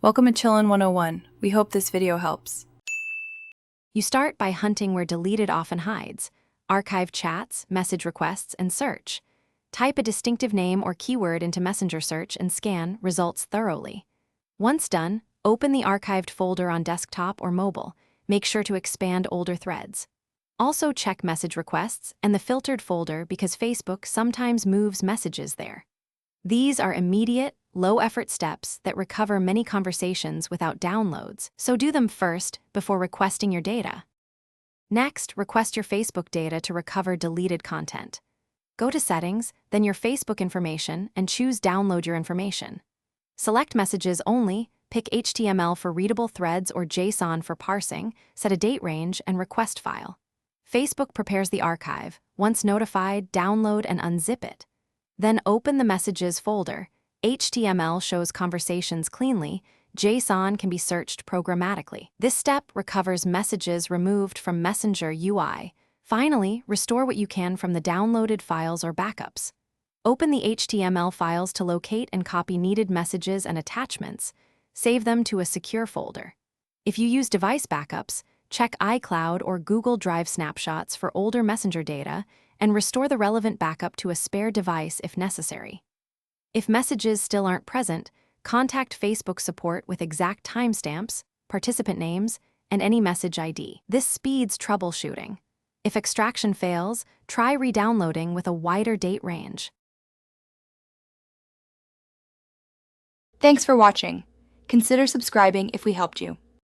Welcome to Chillin' 101. We hope this video helps. You start by hunting where deleted often hides, archive chats, message requests, and search. Type a distinctive name or keyword into Messenger search and scan results thoroughly. Once done, open the archived folder on desktop or mobile. Make sure to expand older threads. Also check message requests and the filtered folder because Facebook sometimes moves messages there. These are immediate, low-effort steps that recover many conversations without downloads, so do them first before requesting your data. Next, request your Facebook data to recover deleted content. Go to Settings, then your Facebook information, and choose Download Your Information. Select Messages Only, pick HTML for readable threads or JSON for parsing, set a date range, and request file. Facebook prepares the archive. Once notified, download and unzip it. Then open the Messages folder. HTML shows conversations cleanly. JSON can be searched programmatically. This step recovers messages removed from Messenger UI. Finally, restore what you can from the downloaded files or backups. Open the HTML files to locate and copy needed messages and attachments. Save them to a secure folder. If you use device backups, check iCloud or Google Drive snapshots for older Messenger data and restore the relevant backup to a spare device if necessary. If messages still aren't present, contact Facebook support with exact timestamps, participant names, and any message ID. This speeds troubleshooting. If extraction fails, try re-downloading with a wider date range. Thanks for watching. Consider subscribing if we helped you.